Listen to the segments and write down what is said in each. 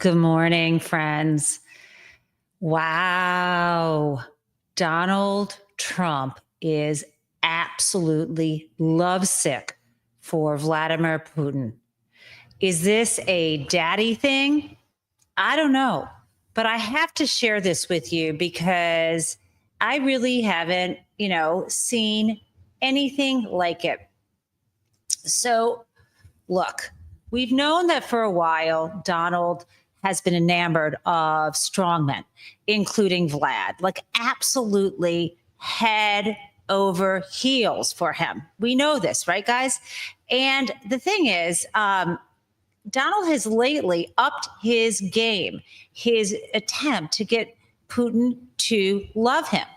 Good morning, friends. Wow. Donald Trump is absolutely lovesick for Vladimir Putin. Is this a daddy thing? I don't know, but I have to share this with you because I really haven't, seen anything like it. So, look, we've known that for a while, Donald has been enamored of strongmen, including Vlad, like absolutely head over heels for him. We know this, right, guys? And the thing is, Donald has lately upped his game, his attempt to get Putin to love him.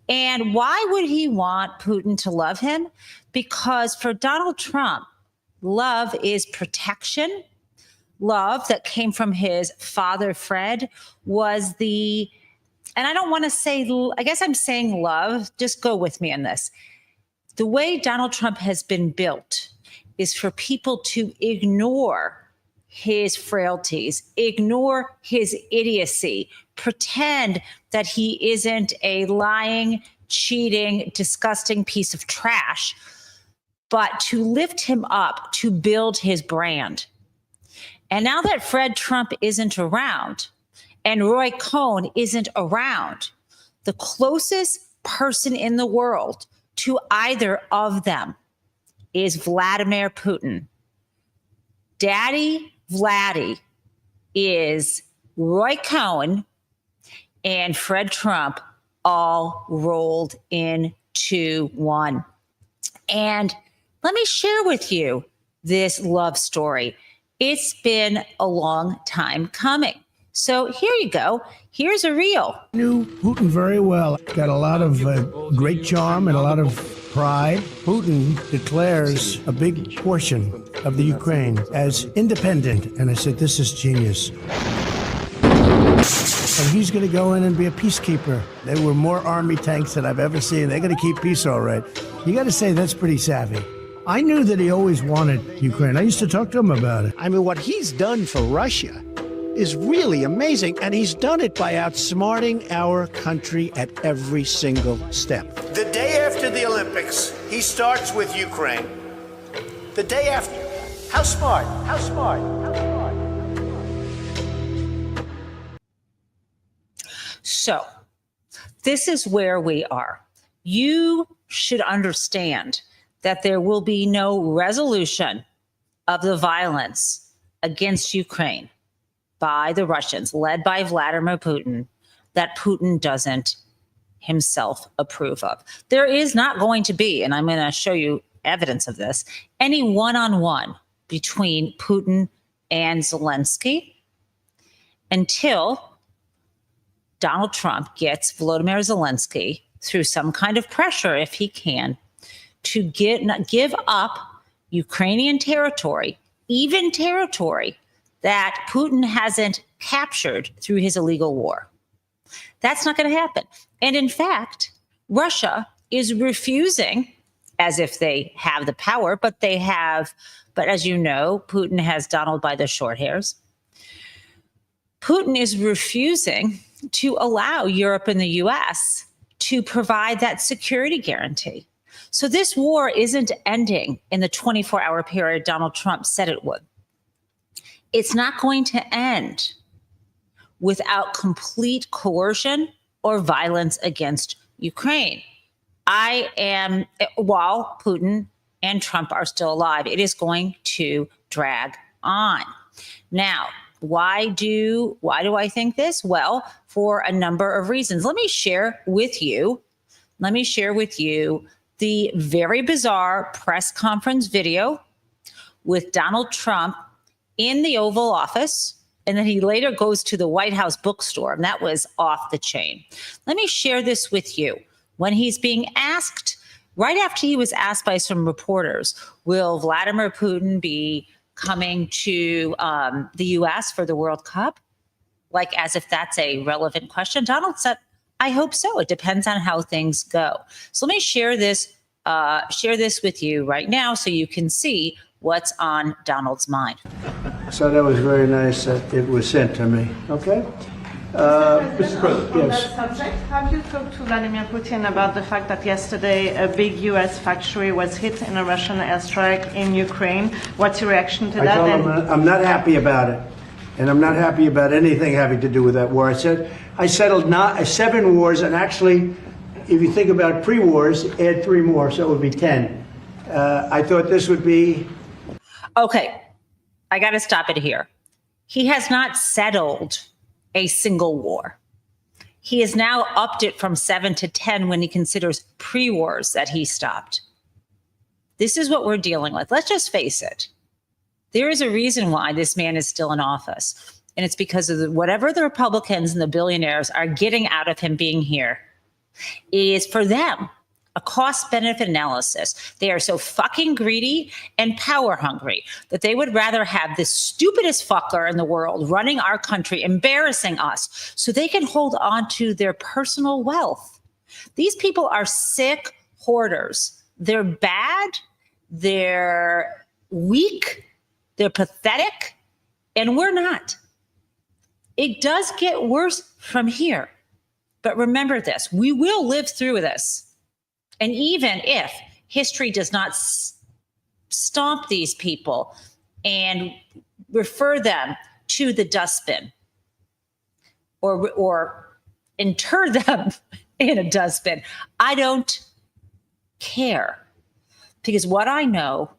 And why would he want Putin to love him? Because for Donald Trump, love is protection. Love that came from his father, Fred, was and I don't want to say, I guess I'm saying love. Just go with me on this. The way Donald Trump has been built is for people to ignore his frailties, ignore his idiocy, pretend that he isn't a lying, cheating, disgusting piece of trash, but to lift him up, to build his brand. And now that Fred Trump isn't around and Roy Cohn isn't around, the closest person in the world to either of them is Vladimir Putin. Daddy Vlady is Roy Cohn and Fred Trump all rolled into one. And let me share with you this love story. It's been a long time coming. So here you go. Here's a reel. I knew Putin very well. Got a lot of great charm and a lot of pride. Putin declares a big portion of the Ukraine as independent. And I said, this is genius. And he's going to go in and be a peacekeeper. There were more army tanks than I've ever seen. They're going to keep peace all right. You got to say that's pretty savvy. I knew that he always wanted Ukraine. I used to talk to him about it. I mean, what he's done for Russia is really amazing, and he's done it by outsmarting our country at every single step. The day after the Olympics, he starts with Ukraine. The day after. How smart? How smart? How smart? So, this is where we are. You should understand that there will be no resolution of the violence against Ukraine by the Russians, led by Vladimir Putin, that Putin doesn't himself approve of. There is not going to be, and I'm going to show you evidence of this, any one-on-one between Putin and Zelensky until Donald Trump gets Volodymyr Zelensky through some kind of pressure, if he can, to give up Ukrainian territory, even territory that Putin hasn't captured through his illegal war. That's not going to happen. And in fact, Russia is refusing, as if they have the power, but as you know, Putin has Donald by the short hairs. Putin is refusing to allow Europe and the US to provide that security guarantee. So this war isn't ending in the 24-hour period Donald Trump said it would. It's not going to end without complete coercion or violence against Ukraine. While Putin and Trump are still alive, it is going to drag on. Now, why do I think this? Well, for a number of reasons. Let me share with you the very bizarre press conference video with Donald Trump in the Oval Office, and then he later goes to the White House bookstore, and that was off the chain. Let me share this with you. When he's being asked, right after he was asked by some reporters, will Vladimir Putin be coming to the U.S. for the World Cup? Like as if that's a relevant question. Donald said, I hope so. It depends on how things go. So let me share this with you right now so you can see what's on Donald's mind. So that was very nice that it was sent to me. Okay? Mr. President, yes. on that subject, have you talked to Vladimir Putin about the fact that yesterday a big U.S. factory was hit in a Russian airstrike in Ukraine? What's your reaction to that? I told him I'm not happy about it, and I'm not happy about anything having to do with that war. I said I settled 7 wars, and actually, if you think about pre-wars, add 3 more, so it would be 10. I thought this would be... Okay, I got to stop it here. He has not settled a single war. He has now upped it from 7 to 10 when he considers pre-wars that he stopped. This is what we're dealing with. Let's just face it. There is a reason why this man is still in office. And it's because of whatever the Republicans and the billionaires are getting out of him being here is for them a cost-benefit analysis. They are so fucking greedy and power hungry that they would rather have the stupidest fucker in the world running our country, embarrassing us, so they can hold on to their personal wealth. These people are sick hoarders. They're bad, they're weak, they're pathetic, and we're not. It does get worse from here. But remember this, we will live through this. And even if history does not stomp these people and refer them to the dustbin or inter them in a dustbin, I don't care. Because what I know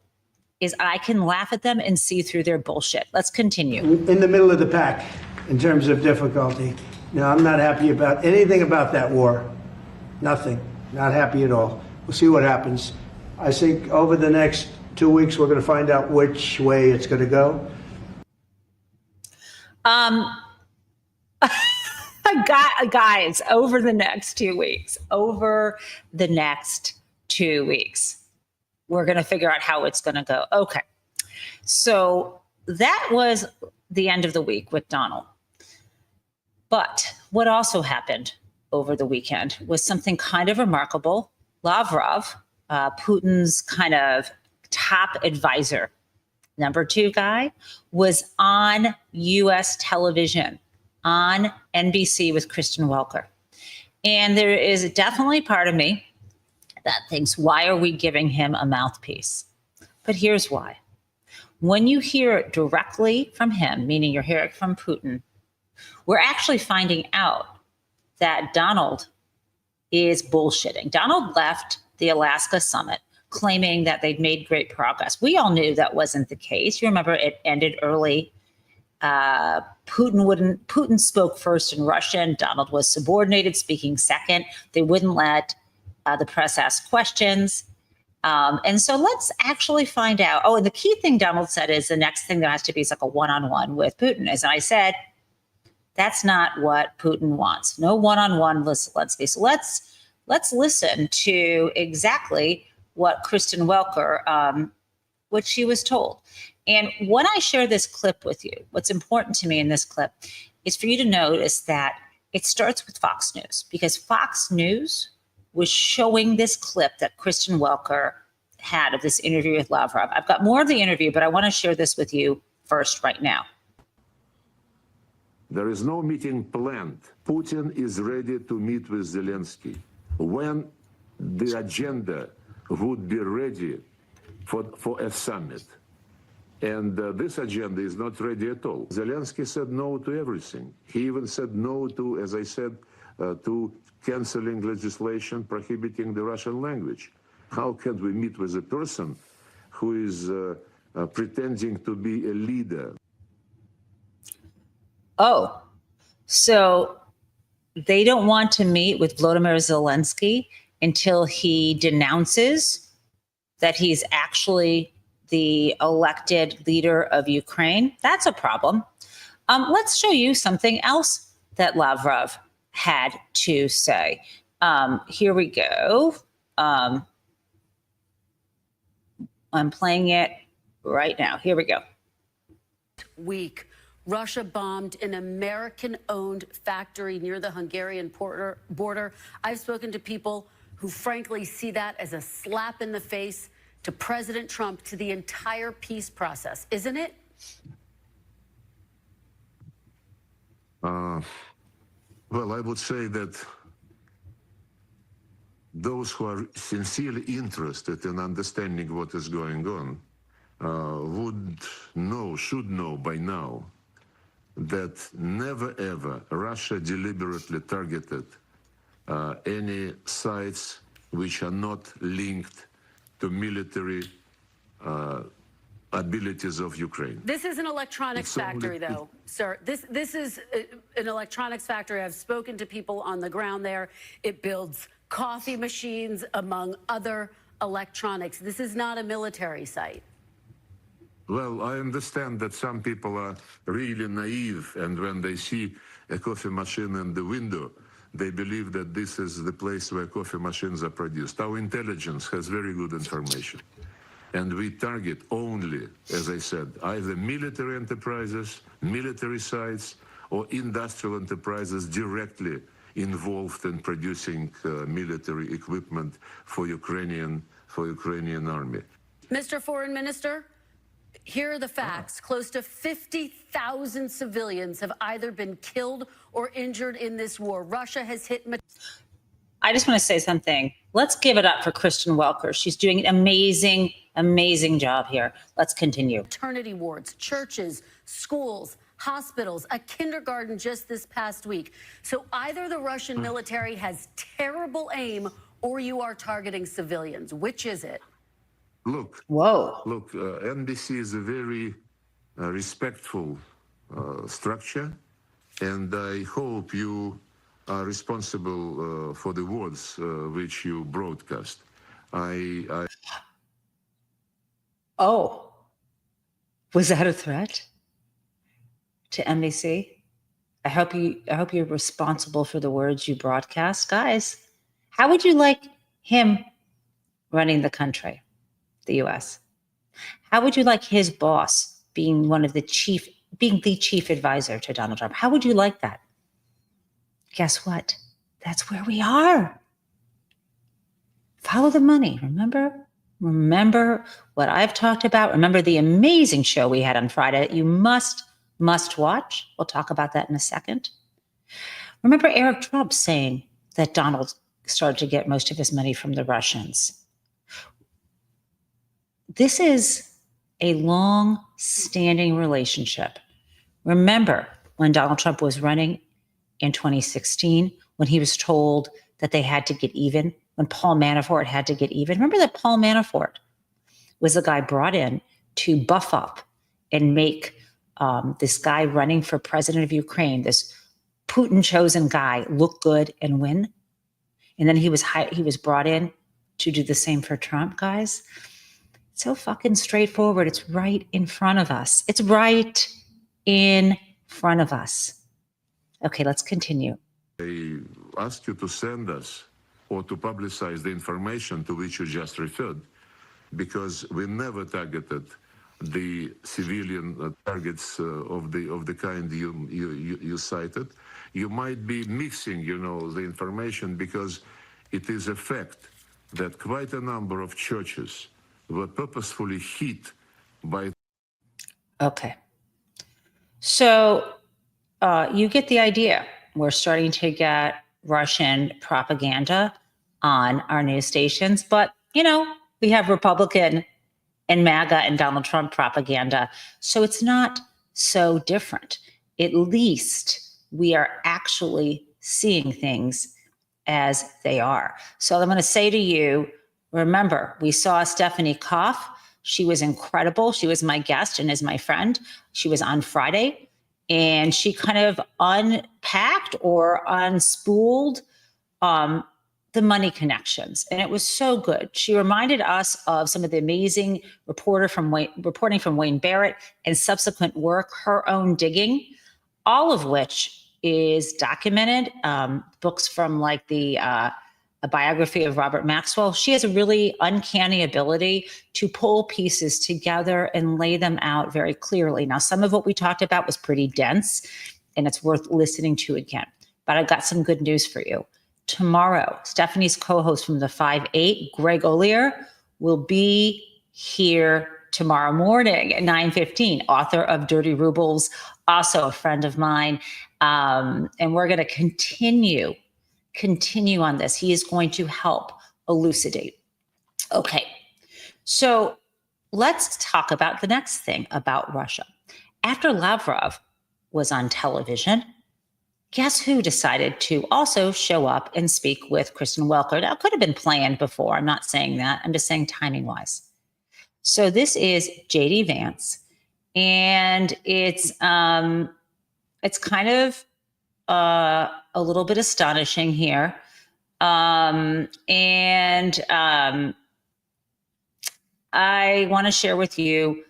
is I can laugh at them and see through their bullshit. Let's continue. In the middle of the pack in terms of difficulty. No, I'm not happy about anything about that war. Nothing. Not happy at all. We'll see what happens. I think over the next 2 weeks, we're going to find out which way it's going to go. Guys, over the next 2 weeks, we're going to figure out how it's going to go. Okay. So that was the end of the week with Donald. But what also happened over the weekend was something kind of remarkable. Lavrov, Putin's kind of top advisor, number 2 guy, was on U.S. television, on NBC with Kristen Welker. And there is definitely part of me that thinks, why are we giving him a mouthpiece? But here's why. When you hear it directly from him, meaning you're hearing it from Putin, we're actually finding out that Donald is bullshitting. Donald left the Alaska summit claiming that they'd made great progress. We all knew that wasn't the case. You remember it ended early. Putin spoke first in Russian. Donald was subordinated, speaking second. They wouldn't let the press ask questions. And so let's actually find out. Oh, and the key thing Donald said is the next thing there has to be is like a one-on-one with Putin. As I said, that's not what Putin wants. No one-on-one with Zelensky. So let's listen to exactly what Kristen Welker, what she was told. And when I share this clip with you, what's important to me in this clip is for you to notice that it starts with Fox News, because Fox News was showing this clip that Kristen Welker had of this interview with Lavrov. I've got more of the interview, but I want to share this with you first right now. There is no meeting planned. Putin is ready to meet with Zelensky when the agenda would be ready for a summit. And this agenda is not ready at all. Zelensky said no to everything. He even said no to, as I said, to canceling legislation prohibiting the Russian language. How can we meet with a person who is pretending to be a leader? Oh, so they don't want to meet with Volodymyr Zelensky until he denounces that he's actually the elected leader of Ukraine. That's a problem. Let's show you something else that Lavrov had to say. Here we go. I'm playing it right now. Here we go. Week. Russia bombed an American-owned factory near the Hungarian border. I've spoken to people who frankly see that as a slap in the face to President Trump, to the entire peace process, isn't it? Well, I would say that those who are sincerely interested in understanding what is going on should know by now that never ever Russia deliberately targeted any sites which are not linked to military abilities of Ukraine. This is an electronics factory, though, sir. This is an electronics factory. I've spoken to people on the ground there. It builds coffee machines, among other electronics. This is not a military site. Well, I understand that some people are really naive, and when they see a coffee machine in the window, they believe that this is the place where coffee machines are produced. Our intelligence has very good information. And we target only, as I said, either military enterprises, military sites, or industrial enterprises directly involved in producing military equipment for Ukrainian army. Mr. Foreign Minister, here are the facts. Close to 50,000 civilians have either been killed or injured in this war. Russia has hit... I just want to say something. Let's give it up for Kristen Welker. She's doing an amazing, amazing job here. Let's continue. Maternity wards, churches, schools, hospitals, a kindergarten just this past week. So either the Russian military has terrible aim or you are targeting civilians. Which is it? Look, NBC is a very respectful structure, and I hope you are responsible for the words which you broadcast. Oh, was that a threat to NBC? I hope you're responsible for the words you broadcast. Guys, how would you like him running the country, the US? How would you like his boss being the chief advisor to Donald Trump? How would you like that? Guess what? That's where we are. Follow the money. Remember what I've talked about. Remember the amazing show we had on Friday that you must watch. We'll talk about that in a second. Remember Eric Trump saying that Donald started to get most of his money from the Russians. This is a long-standing relationship. Remember when Donald Trump was running in 2016, when he was told that they had to get even, when Paul Manafort had to get even. Remember that Paul Manafort was the guy brought in to buff up and make this guy running for president of Ukraine, this Putin-chosen guy, look good and win. And then he was brought in to do the same for Trump, guys. It's so fucking straightforward. It's right in front of us. It's right in front of us. Okay, let's continue. I ask you to send us or to publicize the information to which you just referred, because we never targeted the civilian targets of the kind you cited. You might be mixing, the information, because it is a fact that quite a number of churches were purposefully hit by... Okay. So you get the idea. We're starting to get Russian propaganda on our news stations, but, we have Republican and MAGA and Donald Trump propaganda. So it's not so different. At least we are actually seeing things as they are. So I'm going to say to you, remember, we saw Stephanie Koff. She was incredible. She was my guest and is my friend. She was on Friday, and she kind of unpacked or unspooled the money connections. And it was so good. She reminded us of some of the amazing reporting from Wayne Barrett and subsequent work, her own digging, all of which is documented. Books from like a biography of Robert Maxwell. She has a really uncanny ability to pull pieces together and lay them out very clearly. Now, some of what we talked about was pretty dense, and it's worth listening to again. But I've got some good news for you. Tomorrow, Stephanie's co-host from the 5-8, Greg Ollier, will be here tomorrow morning at 9:15. Author of Dirty Rubles, also a friend of mine. And we're going to continue on this. He is going to help elucidate. Okay, so let's talk about the next thing about Russia. After Lavrov was on television, guess who decided to also show up and speak with Kristen Welker? Now, it could have been planned before. I'm not saying that. I'm just saying timing-wise. So this is J.D. Vance, and it's kind of a little bit astonishing here. I want to share with you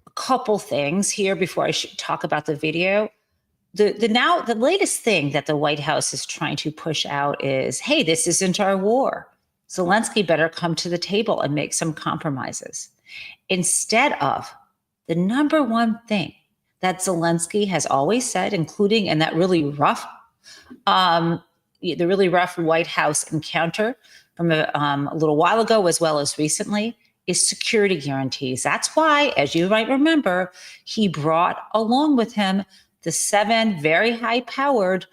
a couple things here before I should talk about the video. The latest thing that the White House is trying to push out is, hey, this isn't our war. Zelensky better come to the table and make some compromises. Instead of the number one thing that Zelensky has always said, including in that really rough White House encounter from a little while ago, as well as recently, is security guarantees. That's why, as you might remember, he brought along with him the 7 very high-powered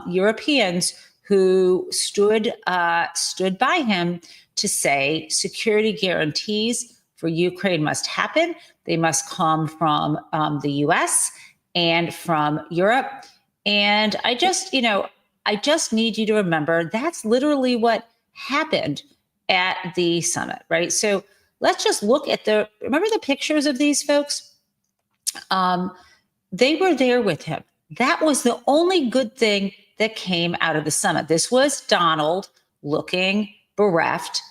Europeans who stood by him to say security guarantees for Ukraine must happen. They must come from the U.S. and from Europe. And I just need you to remember that's literally what happened at the summit, right? So let's just look at remember the pictures of these folks? They were there with him. That was the only good thing that came out of the summit. This was Donald looking bereft.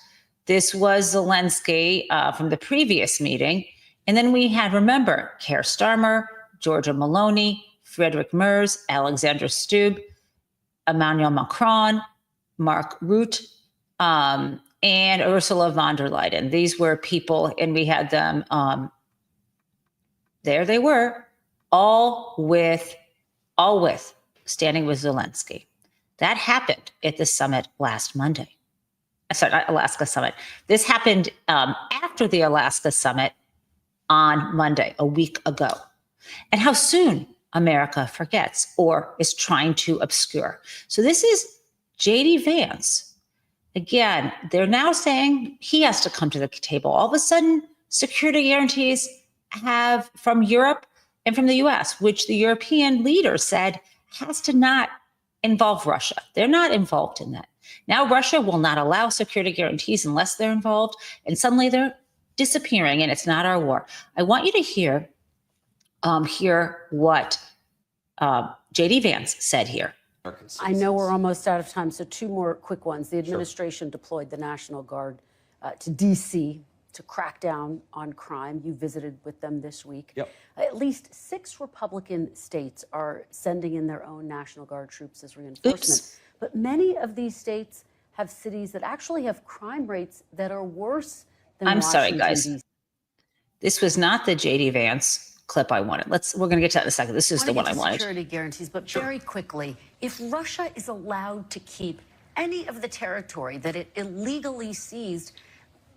This was Zelensky from the previous meeting. And then we had, remember, Keir Starmer, Giorgia Meloni, Friedrich Merz, Alexander Stubb, Emmanuel Macron, Mark Rutte, and Ursula von der Leyen. These were people, and we had them, there they were, all with standing with Zelensky. That happened at the summit last Monday. Sorry, not Alaska summit. This happened after the Alaska summit on Monday, a week ago. And how soon America forgets or is trying to obscure. So this is J.D. Vance. Again, they're now saying he has to come to the table. All of a sudden, security guarantees have from Europe and from the U.S., which the European leader said has to not involve Russia. They're not involved in that. Now Russia will not allow security guarantees unless they're involved, and suddenly they're disappearing, and it's not our war. I want you to hear what J.D. Vance said here. I know we're almost out of time, so 2 more quick ones. The administration deployed the National Guard to D.C. to crack down on crime. You visited with them this week. Yep. At least 6 Republican states are sending in their own National Guard troops as reinforcement. Oops. But many of these states have cities that actually have crime rates that are worse than I'm sorry, Washington, guys. D.C. This was not the J.D. Vance clip I wanted. We're going to get to that in a second. This is the one I wanted. Security guarantees, but very quickly, if Russia is allowed to keep any of the territory that it illegally seized,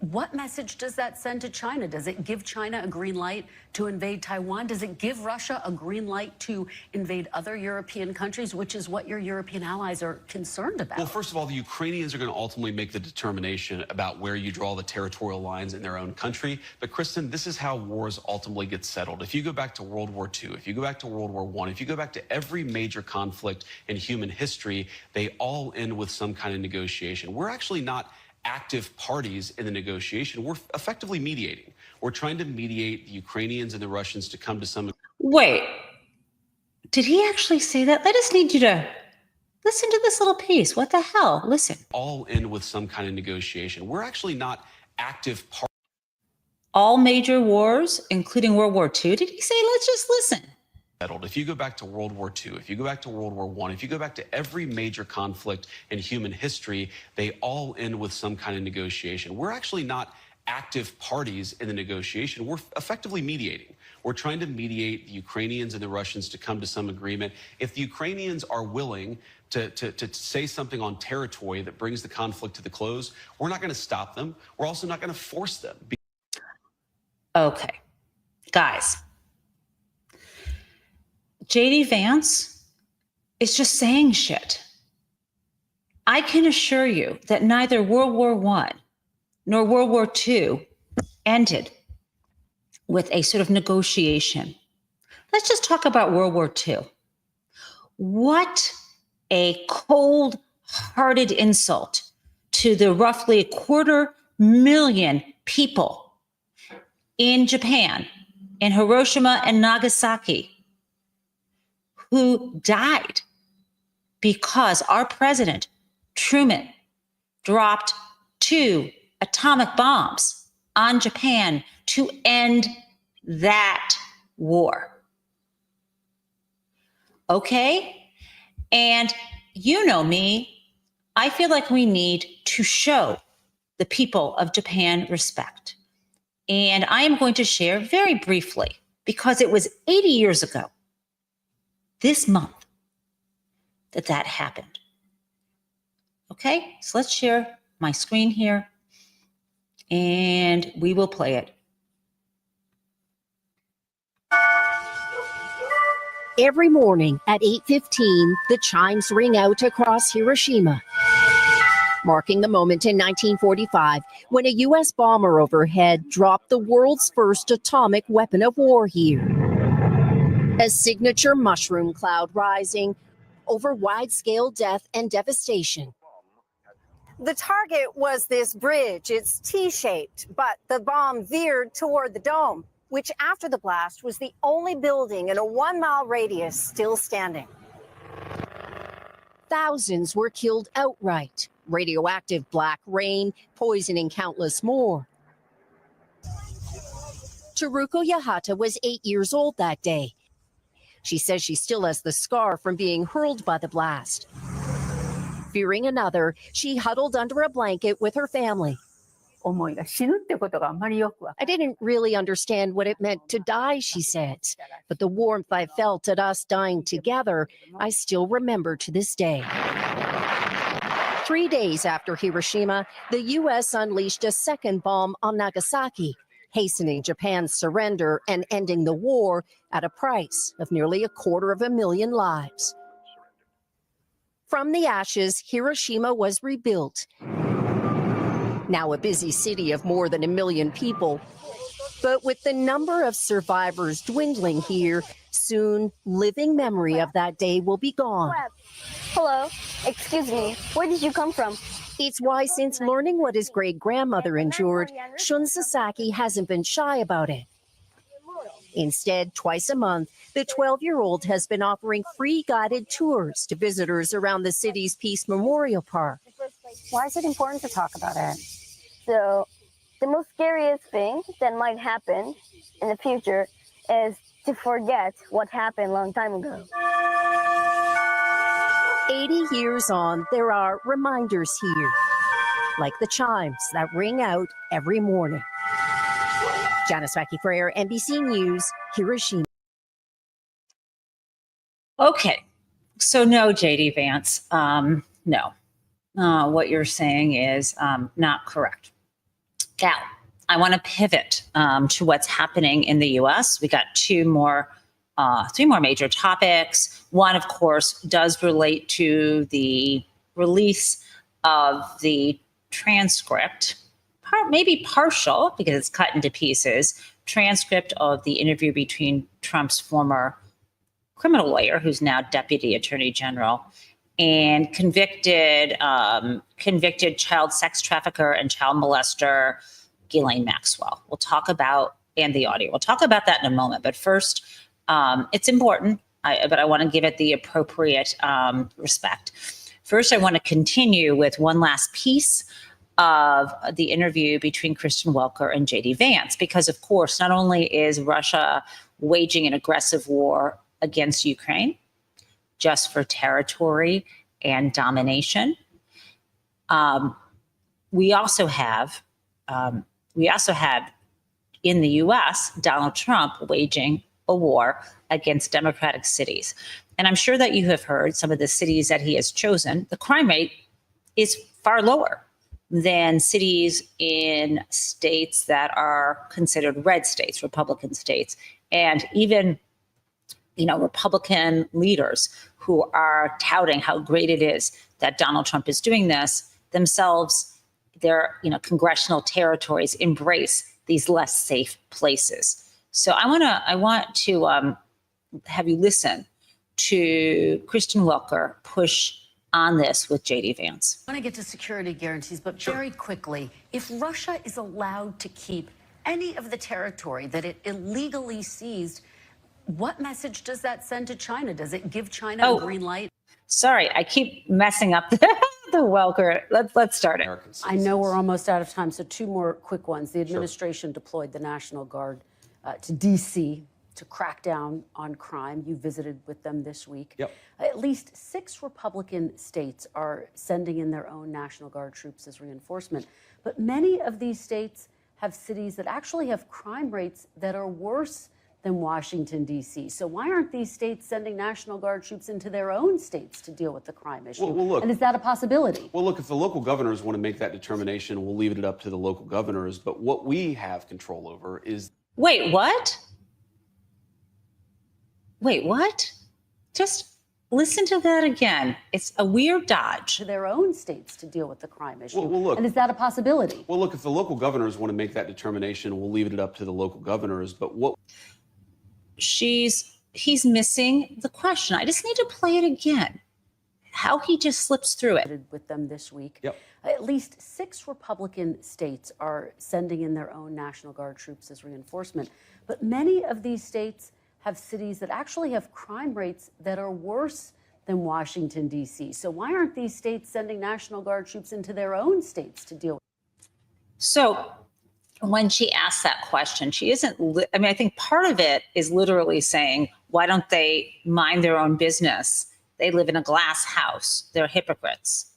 what message does that send to China? Does it give China a green light to invade Taiwan? Does it give Russia a green light to invade other European countries, which is what your European allies are concerned about? Well, first of all, the Ukrainians are going to ultimately make the determination about where you draw the territorial lines in their own country. But, Kristen, this is how wars ultimately get settled. If you go back to World War II, if you go back to World War I, if you go back to every major conflict in human history, they all end with some kind of negotiation. We're actually not active parties in the negotiation. We're effectively mediating. We're trying to mediate the Ukrainians and the Russians to come to some... Wait, did he actually say that? I just need you to listen to this little piece. What the hell? Listen. All end with some kind of negotiation. We're actually not active parties. All major wars, including World War II, did he say, let's just listen? Settled. If you go back to World War II, if you go back to World War I, if you go back to every major conflict in human history, they all end with some kind of negotiation. We're actually not active parties in the negotiation. We're effectively mediating. We're trying to mediate the Ukrainians and the Russians to come to some agreement. If the Ukrainians are willing to say something on territory that brings the conflict to the close, we're not going to stop them. We're also not going to force them. Okay, guys, JD Vance is just saying shit. I can assure you that neither World War I nor World War II ended with a sort of negotiation. Let's just talk about World War II. What a cold-hearted insult to the roughly 250,000 people in Japan, in Hiroshima and Nagasaki, who died because our president, Truman, dropped 2 atomic bombs on Japan to end that war. Okay? And you know me, I feel like we need to show the people of Japan respect. And I am going to share very briefly, because it was 80 years ago, this month, that happened. Okay, so let's share my screen here, and we will play it. Every morning at 8:15, the chimes ring out across Hiroshima, marking the moment in 1945 when a U.S. bomber overhead dropped the world's first atomic weapon of war here. A signature mushroom cloud rising over wide-scale death and devastation. The target was this bridge. It's T-shaped, but the bomb veered toward the dome, which after the blast was the only building in a 1-mile radius still standing. Thousands were killed outright. Radioactive black rain poisoning countless more. Teruko Yahata was 8 years old that day. She says she still has the scar from being hurled by the blast. Fearing another, she huddled under a blanket with her family. I didn't really understand what it meant to die, she says, but the warmth I felt at us dying together, I still remember to this day. 3 days after Hiroshima, the U.S. unleashed a second bomb on Nagasaki, hastening Japan's surrender and ending the war at a price of nearly 250,000 lives. From the ashes, Hiroshima was rebuilt. Now a busy city of more than 1 million people. But with the number of survivors dwindling here, soon living memory of that day will be gone. Hello, excuse me, where did you come from? It's why since learning what his great-grandmother endured, Shun Sasaki hasn't been shy about it. Instead, twice a month, the 12-year-old has been offering free guided tours to visitors around the city's Peace Memorial Park. Why is it important to talk about it? So, the most scariest thing that might happen in the future is to forget what happened a long time ago. 80 years on, there are reminders here, like the chimes that ring out every morning. Janice Mackey-Freire, NBC News, Hiroshima. Okay, so no, JD Vance, no. What you're saying is not correct. Gal, I want to pivot to what's happening in the U.S. We got three more major topics. One, of course, does relate to the release of the transcript, maybe partial because it's cut into pieces, transcript of the interview between Trump's former criminal lawyer, who's now Deputy Attorney General, and convicted child sex trafficker and child molester Ghislaine Maxwell. We'll talk about, and the audio. We'll talk about that in a moment. But first, it's important, but I want to give it the appropriate respect. First, I want to continue with one last piece of the interview between Kristen Welker and JD Vance, because of course, not only is Russia waging an aggressive war against Ukraine, just for territory and domination, we also have we also have in the US, Donald Trump waging a war against democratic cities. And I'm sure that you have heard some of the cities that he has chosen, the crime rate is far lower than cities in states that are considered red states, Republican states, and even, Republican leaders who are touting how great it is that Donald Trump is doing this themselves, their, congressional territories embrace these less safe places. So I want to have you listen to Kristen Welker push on this with J.D. Vance. I want to get to security guarantees, but very quickly, if Russia is allowed to keep any of the territory that it illegally seized, what message does that send to China? Does it give China a green light? Sorry, I keep messing up the Welker. Let's start it. I know we're almost out of time, so two more quick ones. The administration deployed the National Guard to D.C. to crack down on crime. You visited with them this week. Yep. At least 6 Republican states are sending in their own National Guard troops as reinforcement. But many of these states have cities that actually have crime rates that are worse than Washington, D.C. So why aren't these states sending National Guard troops into their own states to deal with the crime issue? Well, look, and is that a possibility? Well, look, if the local governors want to make that determination, we'll leave it up to the local governors. But what we have control over is... Wait, what? Wait, what? Just listen to that again. It's a weird dodge. To their own states to deal with the crime issue. Well, look, and is that a possibility? Well, look, if the local governors want to make that determination, we'll leave it up to the local governors. But what... He's missing the question. I just need to play it again. How he just slips through it. With them this week. Yep. At least 6 Republican states are sending in their own National Guard troops as reinforcement. But many of these states have cities that actually have crime rates that are worse than Washington, D.C. So why aren't these states sending National Guard troops into their own states to deal with it? So when she asks that question, she isn't, I think part of it is literally saying, why don't they mind their own business? They live in a glass house. They're hypocrites.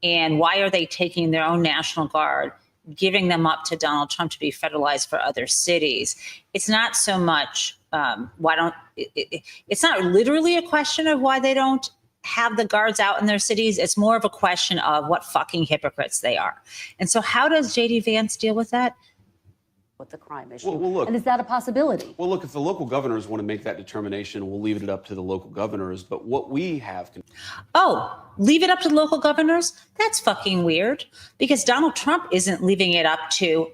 And why are they taking their own National Guard, giving them up to Donald Trump to be federalized for other cities? It's not so much, it's not literally a question of why they don't have the guards out in their cities. It's more of a question of what fucking hypocrites they are. And so how does J.D. Vance deal with that? With the crime issue. Well, look, and is that a possibility? Well, look, if the local governors want to make that determination, we'll leave it up to the local governors. But what we have... Leave it up to the local governors? That's fucking weird. Because Donald Trump isn't leaving it up to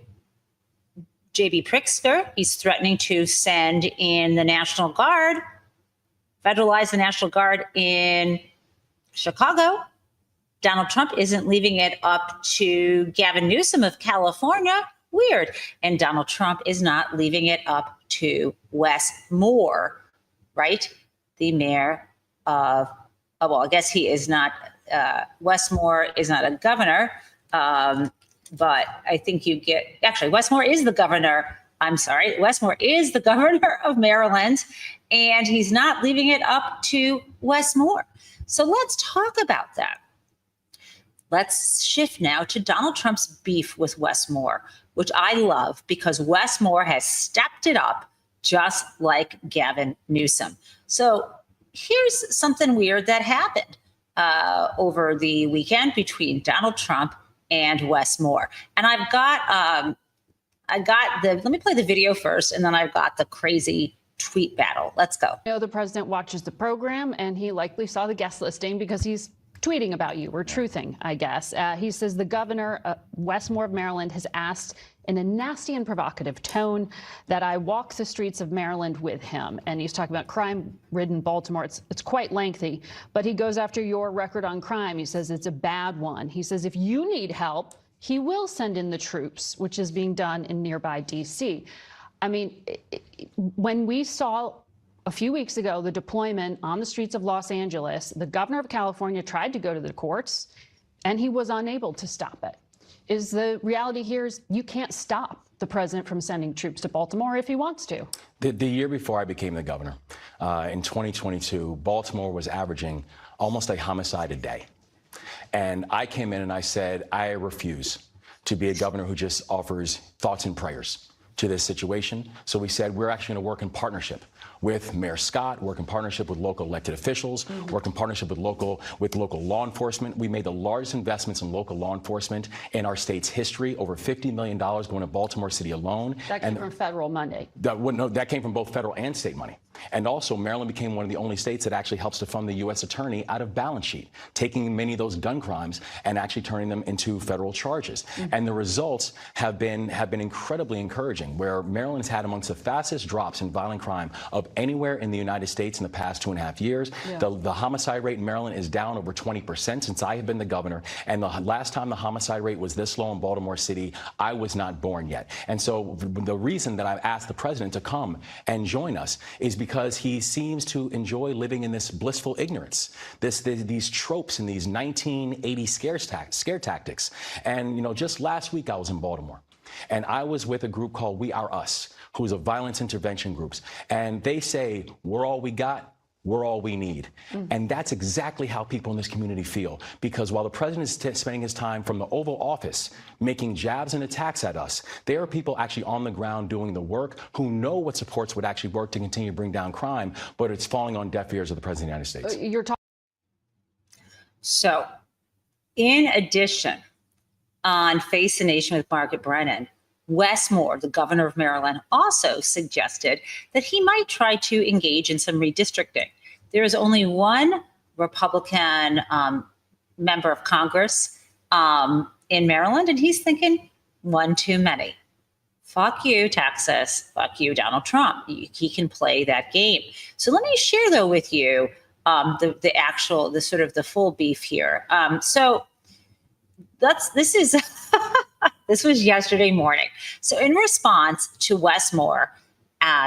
J.B. Pritzker. He's threatening to send in the National Guard, federalize the National Guard in Chicago. Donald Trump isn't leaving it up to Gavin Newsom of California. Weird. And Donald Trump is not leaving it up to Wes Moore, right? The mayor of, I guess he is not, Wes Moore is not a governor, but I think Wes Moore is the governor. I'm sorry. Wes Moore is the governor of Maryland, and he's not leaving it up to Wes Moore. So let's talk about that. Let's shift now to Donald Trump's beef with Wes Moore, which I love because Wes Moore has stepped it up just like Gavin Newsom. So here's something weird that happened over the weekend between Donald Trump and Wes Moore. And let me play the video first, and then I've got the crazy tweet battle. Let's go. The president watches the program, and he likely saw the guest listing because he's tweeting about you, or truthing, I guess. He says the governor, Wes Moore of Maryland, has asked in a nasty and provocative tone that I walk the streets of Maryland with him. And he's talking about crime-ridden Baltimore. It's quite lengthy, but he goes after your record on crime. He says it's a bad one. He says if you need help, he will send in the troops, which is being done in nearby D.C. I mean, when we saw a few weeks ago the deployment on the streets of Los Angeles, the governor of California tried to go to the courts, and he was unable to stop it. Is the reality here is you can't stop the president from sending troops to Baltimore if he wants to. The year before I became the governor, in 2022, Baltimore was averaging almost a homicide a day. And I came in and I said, I refuse to be a governor who just offers thoughts and prayers to this situation. So we said we're actually going to work in partnership with Mayor Scott, work in partnership with local elected officials, work in partnership with local law enforcement. We made the largest investments in local law enforcement in our state's history, over $50 million going to Baltimore City alone. That came from federal money. That came from both federal and state money. And also, Maryland became one of the only states that actually helps to fund the U.S. attorney out of balance sheet, taking many of those gun crimes and actually turning them into federal charges. And the results have been incredibly encouraging, where Maryland has had amongst the fastest drops in violent crime of anywhere in the United States in the past 2.5 years. Yeah. The homicide rate in Maryland is down over 20% since I have been the governor. And the last time the homicide rate was this low in Baltimore City, I was not born yet. And so the reason that I've asked the president to come and join us is because he seems to enjoy living in this blissful ignorance, these tropes and these 1980 scare tactics. And, you know, just last week I was in Baltimore, and I was with a group called We Are Us, who's a violence intervention group. And they say, we're all we got, we're all we need. And that's exactly how people in this community feel. Because while the president is spending his time from the Oval Office making jabs and attacks at us, there are people actually on the ground doing the work who know what supports would actually work to continue to bring down crime, but it's falling on deaf ears of the president of the United States. So, in addition, on Face the Nation with Margaret Brennan, Wes Moore, the governor of Maryland, also suggested that he might try to engage in some redistricting. There is only one Republican member of Congress in Maryland, and he's thinking one too many. Fuck you, Texas. Fuck you, Donald Trump. He can play that game. So let me share, though, with you the full beef here. This was yesterday morning. So in response to Wes Moore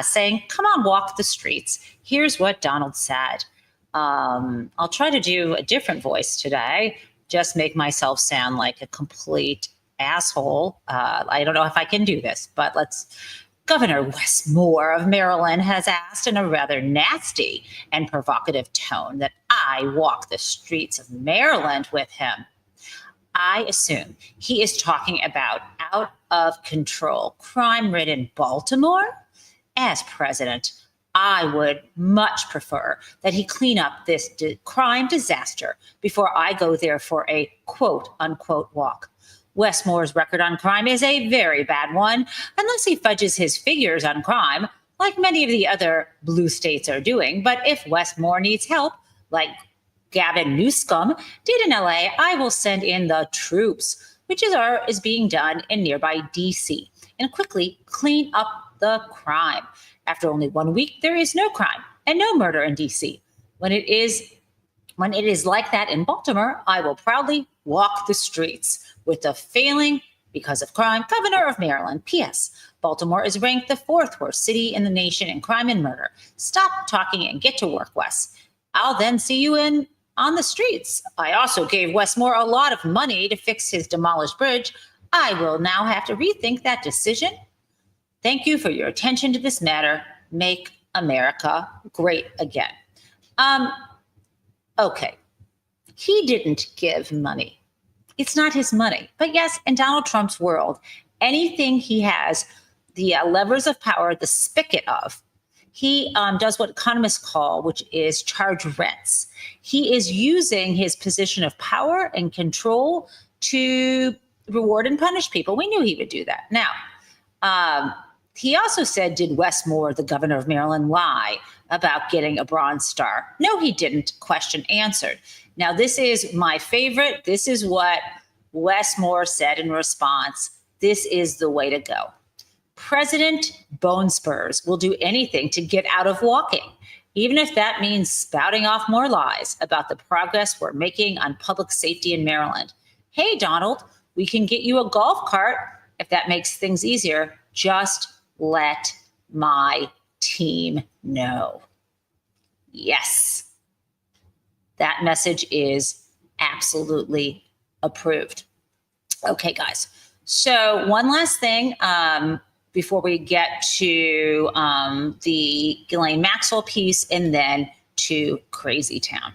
saying, come on, walk the streets, here's what Donald said. I'll try to do a different voice today, just make myself sound like a complete asshole. I don't know if I can do this, but Governor Wes Moore of Maryland has asked in a rather nasty and provocative tone that I walk the streets of Maryland with him. I assume he is talking about out of control, crime-ridden Baltimore. As president, I would much prefer that he clean up this crime disaster before I go there for a quote unquote walk. Wes Moore's record on crime is a very bad one, unless he fudges his figures on crime, like many of the other blue states are doing. But if Wes Moore needs help, like Gavin Newsom did in LA, I will send in the troops, which is being done in nearby DC, and quickly clean up the crime. After only 1 week, there is no crime and no murder in DC. When it is like that in Baltimore, I will proudly walk the streets with the failing, because of crime, governor of Maryland. P.S. Baltimore is ranked the 4th worst city in the nation in crime and murder. Stop talking and get to work, Wes. I'll then see you on the streets. I also gave Wes Moore a lot of money to fix his demolished bridge. I will now have to rethink that decision. Thank you for your attention to this matter. Make America great again. Okay. He didn't give money. It's not his money. But yes, in Donald Trump's world, anything he has the levers of power, the spigot of, he does what economists call, which is charge rents. He is using his position of power and control to reward and punish people. We knew he would do that. Now, he also said, did Wes Moore, the governor of Maryland, lie about getting a Bronze Star? No, he didn't. Question answered. Now, this is my favorite. This is what Wes Moore said in response. This is the way to go. President Bone Spurs will do anything to get out of walking, even if that means spouting off more lies about the progress we're making on public safety in Maryland. Hey, Donald, we can get you a golf cart if that makes things easier. Just let my team know. Yes, that message is absolutely approved. Okay, guys. So one last thing before we get to the Ghislaine Maxwell piece and then to Crazy Town.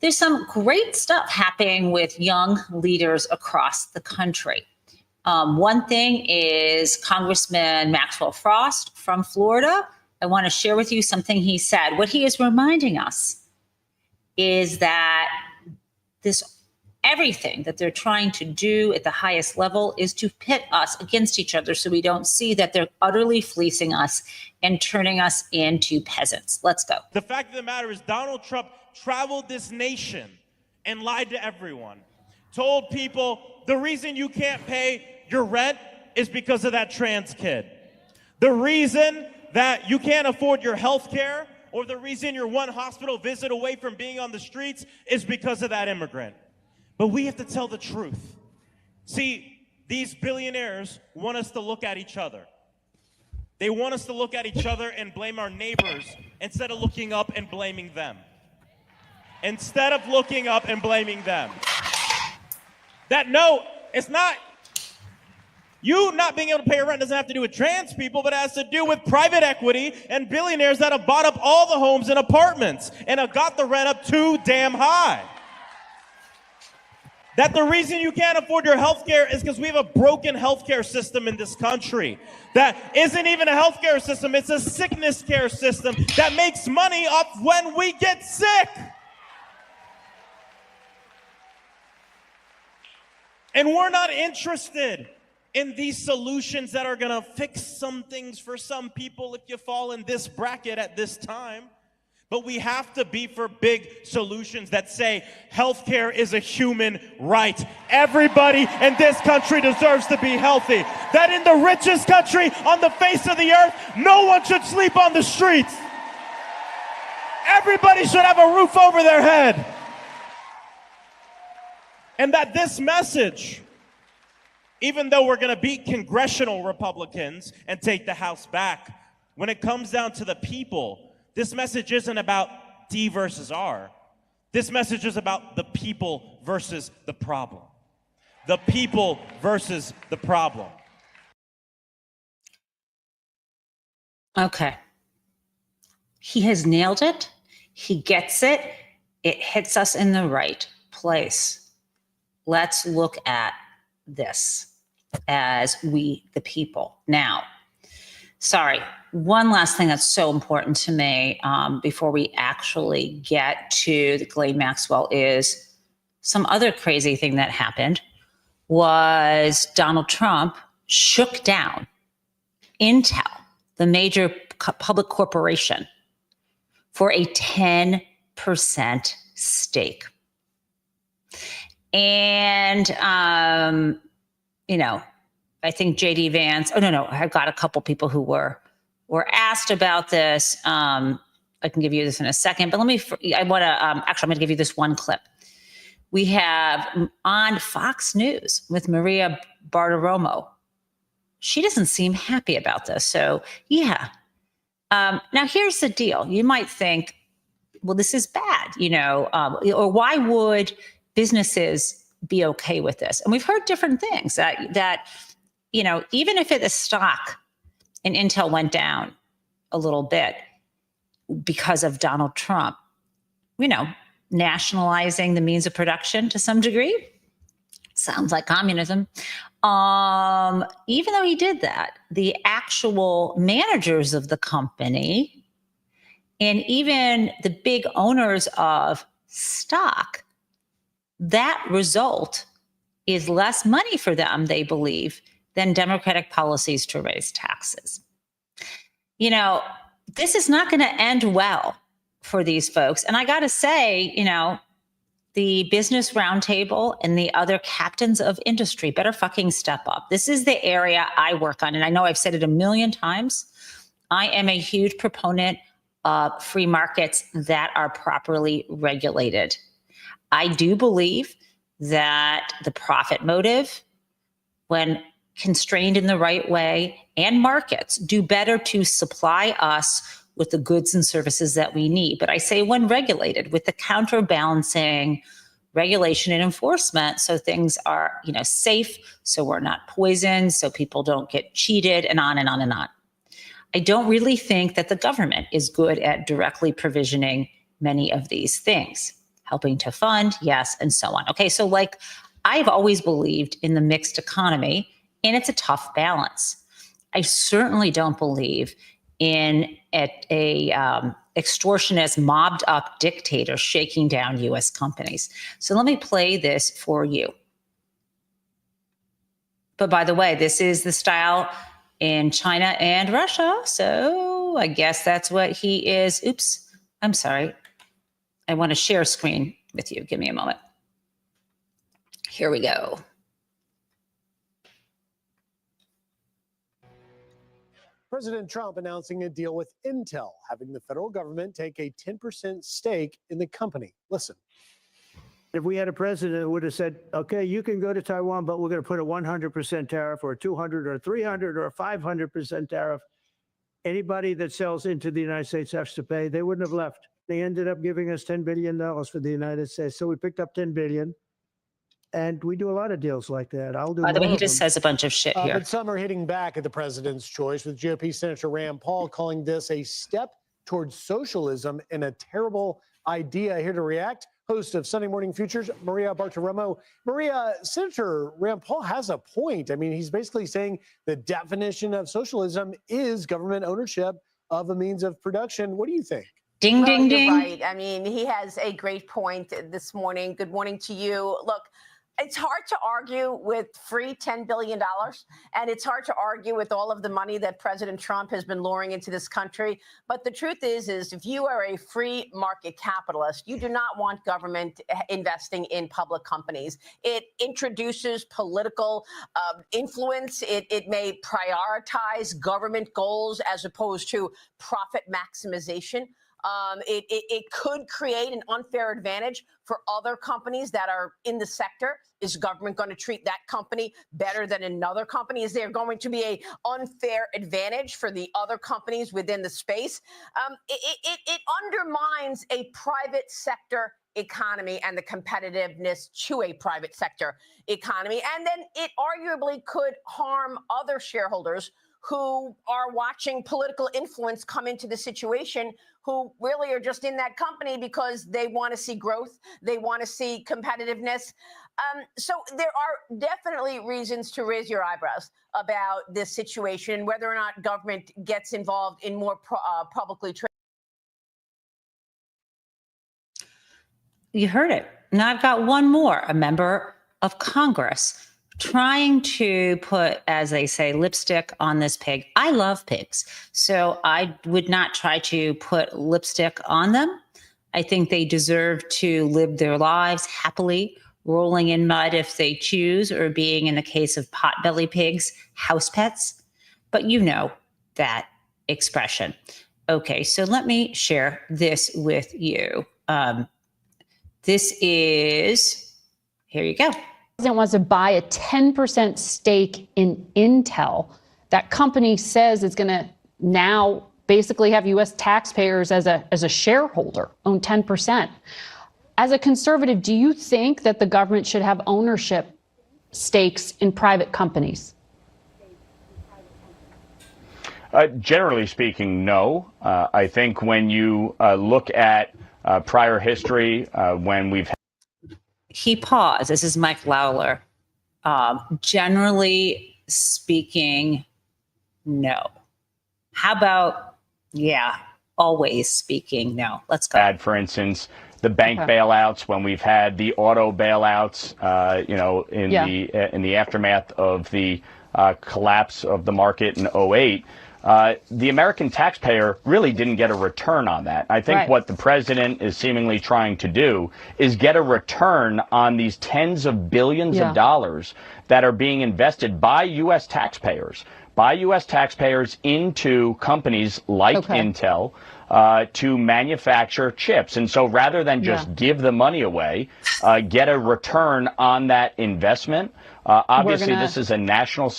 There's some great stuff happening with young leaders across the country. One thing is Congressman Maxwell Frost from Florida. I want to share with you something he said. What he is reminding us is that everything that they're trying to do at the highest level is to pit us against each other so we don't see that they're utterly fleecing us and turning us into peasants. Let's go. The fact of the matter is Donald Trump traveled this nation and lied to everyone, told people the reason you can't pay your rent is because of that trans kid. The reason that you can't afford your health care or the reason you're one hospital visit away from being on the streets is because of that immigrant. But we have to tell the truth. See, these billionaires want us to look at each other. They want us to look at each other and blame our neighbors instead of looking up and blaming them. Instead of looking up and blaming them. It's not, you not being able to pay your rent doesn't have to do with trans people, but it has to do with private equity and billionaires that have bought up all the homes and apartments and have got the rent up too damn high. That the reason you can't afford your health care is because we have a broken healthcare system in this country. That isn't even a healthcare system, it's a sickness care system that makes money off when we get sick. And we're not interested in these solutions that are gonna fix some things for some people if you fall in this bracket at this time. But we have to be for big solutions that say healthcare is a human right. Everybody in this country deserves to be healthy. That in the richest country on the face of the earth, no one should sleep on the streets. Everybody should have a roof over their head. And that this message, even though we're going to beat congressional Republicans and take the House back, when it comes down to the people, this message isn't about D versus R. This message is about the people versus the problem. The people versus the problem. Okay. He has nailed it. He gets it. It hits us in the right place. Let's look at this as we, the people. Now, sorry, one last thing that's so important to me before we actually get to the Ghislaine Maxwell is some other crazy thing that happened was Donald Trump shook down Intel, the major public corporation, for a 10% stake. And, I think JD Vance, I've got a couple people who were asked about this. I can give you this in a second, but I'm going to give you this one clip. We have on Fox News with Maria Bartiromo. She doesn't seem happy about this. So yeah. Now here's the deal. You might think, well, this is bad, or why would businesses be okay with this? And we've heard different things that even if the stock in Intel went down a little bit because of Donald Trump, nationalizing the means of production to some degree sounds like communism. Even though he did that, the actual managers of the company and even the big owners of stock, that result is less money for them, they believe, than Democratic policies to raise taxes. This is not going to end well for these folks. And I got to say, the Business Roundtable and the other captains of industry better fucking step up. This is the area I work on. And I know I've said it a million times. I am a huge proponent of free markets that are properly regulated. I do believe that the profit motive, when constrained in the right way, and markets do better to supply us with the goods and services that we need. But I say when regulated, with the counterbalancing regulation and enforcement, so things are, safe, so we're not poisoned, so people don't get cheated, and on and on and on. I don't really think that the government is good at directly provisioning many of these things. Helping to fund, yes, and so on. Okay, so I've always believed in the mixed economy, And it's a tough balance. I certainly don't believe in a extortionist, mobbed up dictator shaking down U.S. companies. So let me play this for you. But by the way, this is the style in China and Russia. So I guess that's what he is. Oops, I'm sorry. I want to share screen with you. Give me a moment. Here we go. President Trump announcing a deal with Intel, having the federal government take a 10% stake in the company. Listen. If we had a president who would have said, okay, you can go to Taiwan, but we're going to put a 100% tariff or a 200 or 300 or a 500% tariff, anybody that sells into the United States has to pay. They wouldn't have left. They ended up giving us $10 billion for the United States. So we picked up $10 billion. And we do a lot of deals like that. I'll do. By the way, more he of just them. says a bunch of shit here. But some are hitting back at the president's choice, with GOP Senator Rand Paul calling this a step towards socialism and a terrible idea. Here to react, host of Sunday Morning Futures, Maria Bartiromo. Maria, Senator Rand Paul has a point. I mean, he's basically saying the definition of socialism is government ownership of a means of production. What do you think? Ding, ding, ding. Right. I mean, he has a great point this morning. Good morning to you. Look, it's hard to argue with free $10 billion, and it's hard to argue with all of the money that President Trump has been luring into this country. But the truth is if you are a free market capitalist, you do not want government investing in public companies. It introduces political influence. It may prioritize government goals as opposed to profit maximization. It could create an unfair advantage for other companies that are in the sector. Is government going to treat that company better than another company? Is there going to be an unfair advantage for the other companies within the space? It undermines a private sector economy and the competitiveness to a private sector economy. And then it arguably could harm other shareholders who are watching political influence come into the situation, who really are just in that company because they want to see growth, they want to see competitiveness. So there are definitely reasons to raise your eyebrows about this situation, whether or not government gets involved in more publicly traded. You heard it. Now I've got one more, a member of Congress trying to put, as they say, lipstick on this pig. I love pigs, so I would not try to put lipstick on them. I think they deserve to live their lives happily, rolling in mud if they choose, or being, in the case of potbelly pigs, house pets. But you know that expression. Okay, so let me share this with you. This is, here you go. The president wants to buy a 10% stake in Intel. That company says it's going to now basically have U.S. taxpayers as a shareholder, own 10%. As a conservative, do you think that the government should have ownership stakes in private companies? Generally speaking, no. I think when you look at prior history, when we've He paused. This is Mike Lawler. Generally speaking, no. How about, yeah, always speaking, no. Let's go. had, for instance, the bank bailouts, when we've had the auto bailouts, in the aftermath of the collapse of the market in 2008. The American taxpayer really didn't get a return on that. I think what the president is seemingly trying to do is get a return on these tens of billions of dollars that are being invested by U.S. taxpayers into companies like Intel to manufacture chips. And so rather than just give the money away, get a return on that investment. Obviously, this is a national.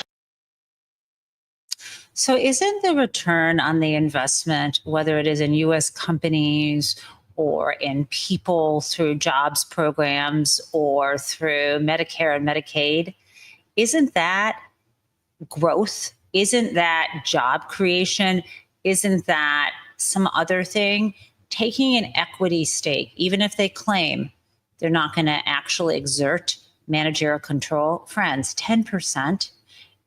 So isn't the return on the investment, whether it is in U.S. companies or in people through jobs programs or through Medicare and Medicaid, isn't that growth? Isn't that job creation? Isn't that some other thing? Taking an equity stake, even if they claim they're not going to actually exert managerial control, friends, 10%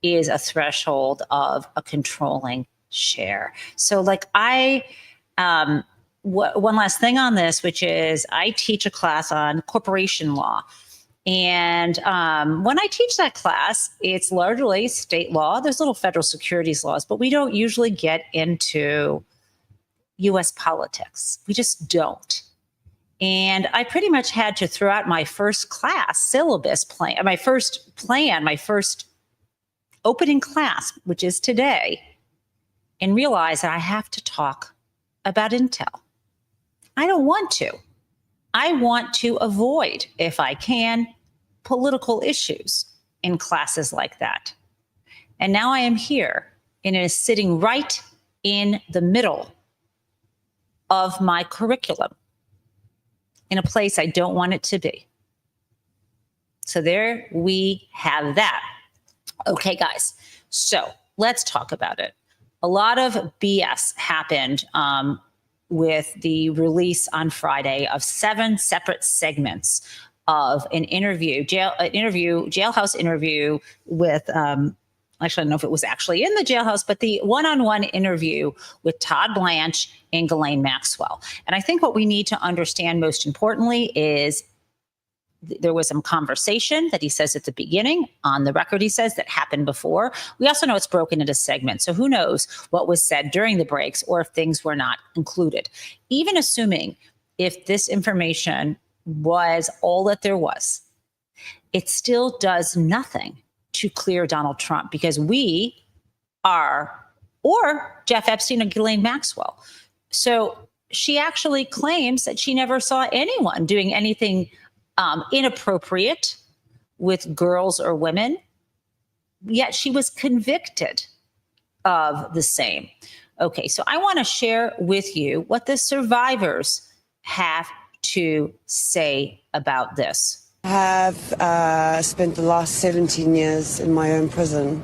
is a threshold of a controlling share. So like one last thing on this, which is I teach a class on corporation law. And when I teach that class, it's largely state law. There's little federal securities laws, but we don't usually get into U.S. politics. We just don't. And I pretty much had to throw out my first class syllabus plan, my first opening class, which is today, and realize that I have to talk about Intel. I don't want to. I want to avoid, if I can, political issues in classes like that. And now I am here, and it is sitting right in the middle of my curriculum, in a place I don't want it to be. So there we have that. Okay, guys, so let's talk about it. A lot of BS happened with the release on Friday of 7 separate segments of an interview, jailhouse interview with, actually, I don't know if it was actually in the jailhouse, but the one-on-one interview with Todd Blanche and Ghislaine Maxwell. And I think what we need to understand most importantly is there was some conversation that he says at the beginning, on the record he says, that happened before. We also know it's broken into segments. So who knows what was said during the breaks or if things were not included. Even assuming if this information was all that there was, it still does nothing to clear Donald Trump, because we are, or Jeff Epstein or Ghislaine Maxwell. So she actually claims that she never saw anyone doing anything inappropriate with girls or women, yet she was convicted of the same. Okay, so I want to share with you what the survivors have to say about this. I have spent the last 17 years in my own prison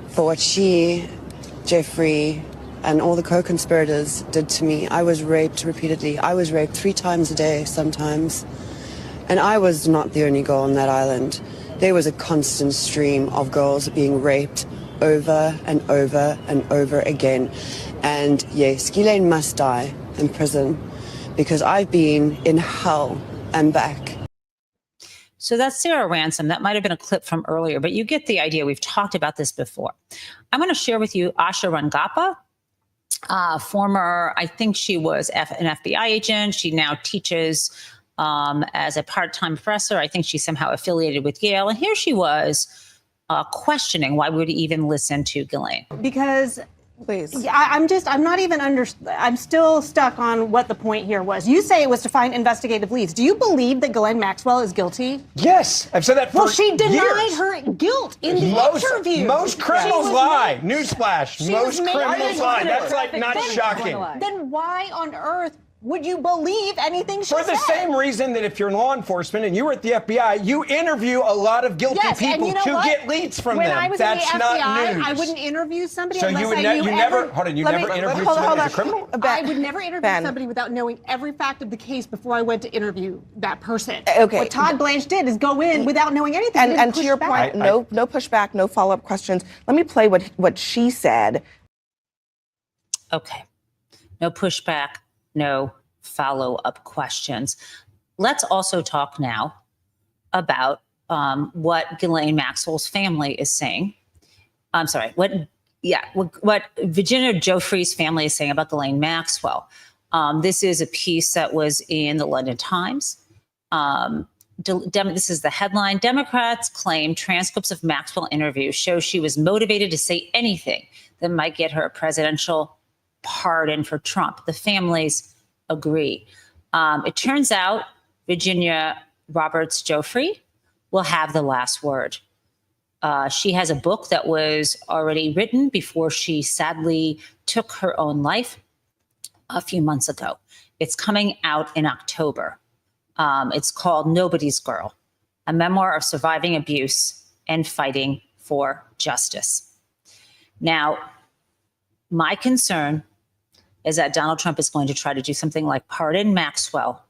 for what she, Jeffrey, and all the co-conspirators did to me. I was raped repeatedly. I was raped 3 times a day sometimes. And I was not the only girl on that island. There was a constant stream of girls being raped over and over and over again. And yes, Ghislaine must die in prison, because I've been in hell and back. So that's Sarah Ransom. That might have been a clip from earlier, but you get the idea. We've talked about this before. I'm going to share with you Asha Rangappa, former, I think she was an FBI agent. She now teaches as a part-time professor. I think she's somehow affiliated with Yale. And here she was questioning why we would even listen to Ghislaine. Because please, I'm still stuck on what the point here was. You say it was to find investigative leads. Do you believe that Ghislaine Maxwell is guilty? Yes, I've said that for years. Well, she denied her guilt in the interview. Most criminals lie. Newsflash. Most criminals lie. That's like not shocking. Then why on earth would you believe anything she said? For the same reason that if you're in law enforcement and you were at the FBI, you interview a lot of guilty people to get leads from them. When I was That's in the FBI, not news. I wouldn't interview somebody so unless you would I knew never interviewed somebody as a criminal? I would never interview somebody without knowing every fact of the case before I went to interview that person. Okay. What Todd Blanche did is go in without knowing anything. And to your point, no pushback, no follow-up questions. Let me play what she said. Okay. No pushback, no follow-up questions. Let's also talk now about what Ghislaine Maxwell's family is saying. I'm sorry, what Virginia Giuffre's family is saying about Ghislaine Maxwell. This is a piece that was in the London Times. This is the headline. Democrats claim transcripts of Maxwell interviews show she was motivated to say anything that might get her a presidential pardon for Trump. The families agree. It turns out Virginia Roberts Giuffre will have the last word. She has a book that was already written before she sadly took her own life a few months ago. It's coming out in October. It's called Nobody's Girl, a memoir of surviving abuse and fighting for justice. Now, my concern is that Donald Trump is going to try to do something like pardon Maxwell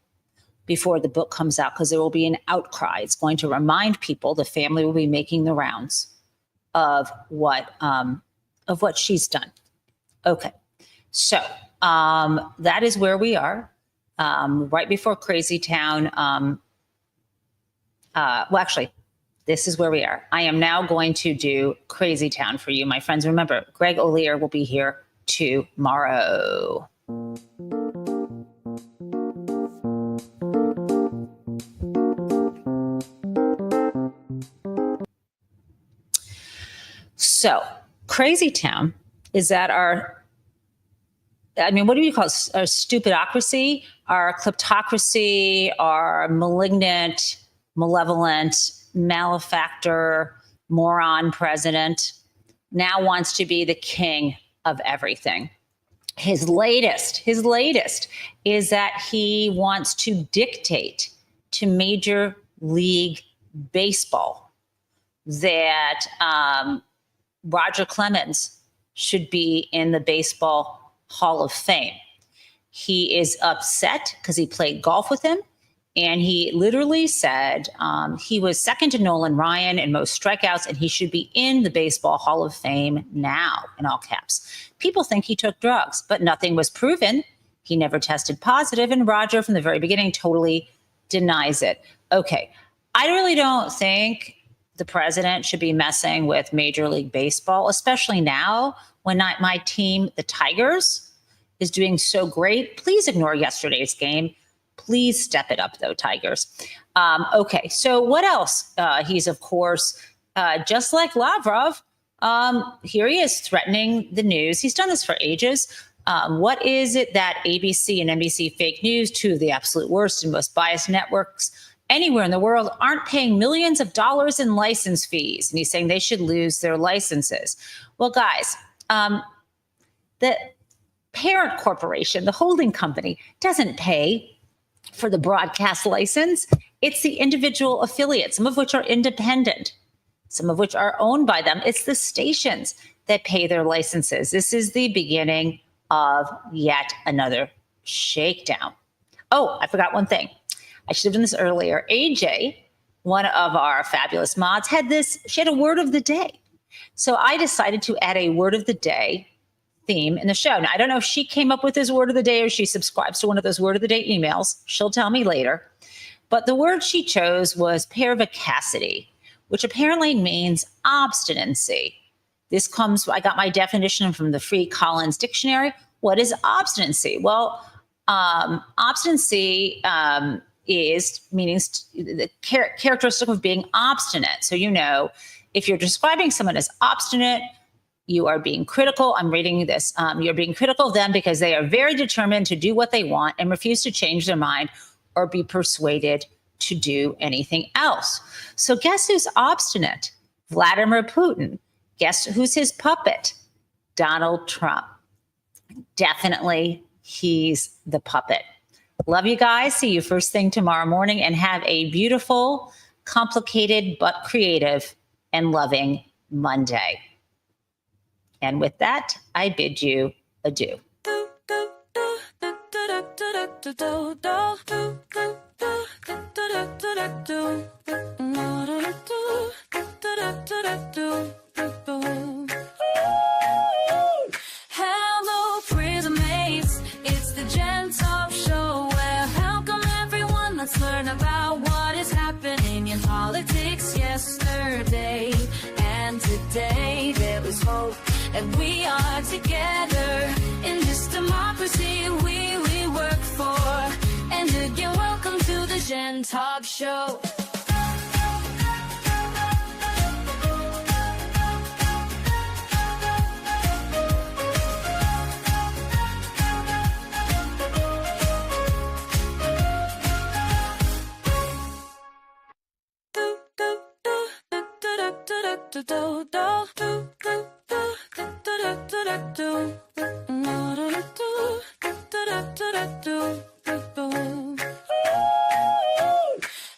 before the book comes out, because there will be an outcry. It's going to remind people, the family will be making the rounds, of what she's done. Okay, so that is where we are, right before Crazy Town. Well, actually, this is where we are. I am now going to do Crazy Town for you, my friends. Remember, Greg O'Lear will be here tomorrow. So, Crazy Town is that what do you call it? Our stupidocracy, our kleptocracy, our malignant, malevolent, malefactor, moron president now wants to be the king of everything. His latest is that he wants to dictate to Major League Baseball that Roger Clemens should be in the Baseball Hall of Fame. He is upset because he played golf with him. And he literally said he was second to Nolan Ryan in most strikeouts, and he should be in the Baseball Hall of Fame now, in all caps. People think he took drugs, but nothing was proven. He never tested positive, and Roger, from the very beginning, totally denies it. Okay, I really don't think the president should be messing with Major League Baseball, especially now when my team, the Tigers, is doing so great. Please ignore yesterday's game. Please step it up, though, Tigers. Okay, so what else? He's, of course, just like Lavrov, here he is threatening the news. He's done this for ages. What is it that ABC and NBC fake news, two of the absolute worst and most biased networks anywhere in the world, aren't paying millions of dollars in license fees? And he's saying they should lose their licenses. Well, guys, the parent corporation, the holding company, doesn't pay for the broadcast license. It's the individual affiliates, some of which are independent, some of which are owned by them. It's the stations that pay their licenses. This is the beginning of yet another shakedown. Oh, I forgot one thing. I should have done this earlier. AJ, one of our fabulous mods, she had a word of the day. So I decided to add a word of the day theme in the show. Now, I don't know if she came up with this word of the day or she subscribes to one of those word of the day emails. She'll tell me later. But the word she chose was pervicacity, which apparently means obstinacy. I got my definition from the Free Collins Dictionary. What is obstinacy? Well, obstinacy is meaning the characteristic of being obstinate. So, if you're describing someone as obstinate, you are being critical. I'm reading this. You're being critical of them because they are very determined to do what they want and refuse to change their mind or be persuaded to do anything else. So guess who's obstinate? Vladimir Putin. Guess who's his puppet? Donald Trump. Definitely, he's the puppet. Love you guys. See you first thing tomorrow morning, and have a beautiful, complicated, but creative and loving Monday. And with that, I bid you adieu. Hello, prison mates. It's the Gen Taub Show. Well, welcome everyone. Let's learn about what is happening in politics yesterday and today. There was hope. And we are together in this democracy we work for. And again, welcome to the Gen Taub Show.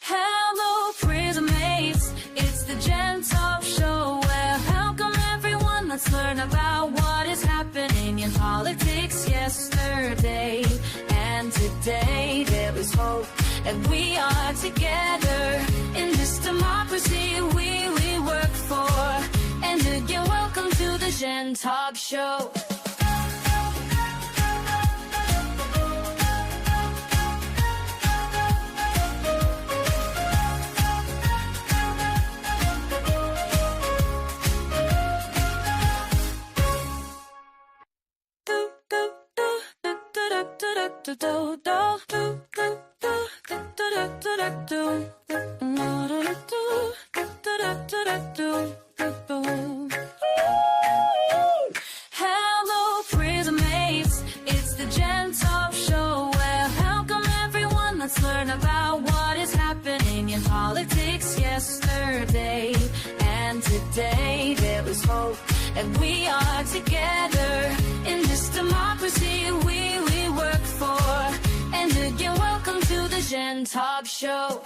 Hello, prison mates. It's the Gen Taub Show. Well, welcome everyone. Let's learn about what is happening in politics yesterday and today. There is hope, and we are together in this democracy we work for. And again, welcome to the Jen Taub Show. Hello, prison mates. It's the Jen Taub Show. Well, welcome everyone. Let's learn about what is happening in politics yesterday and today. There is hope, and we are together in this democracy we work for. And again, welcome to the Jen Taub Show.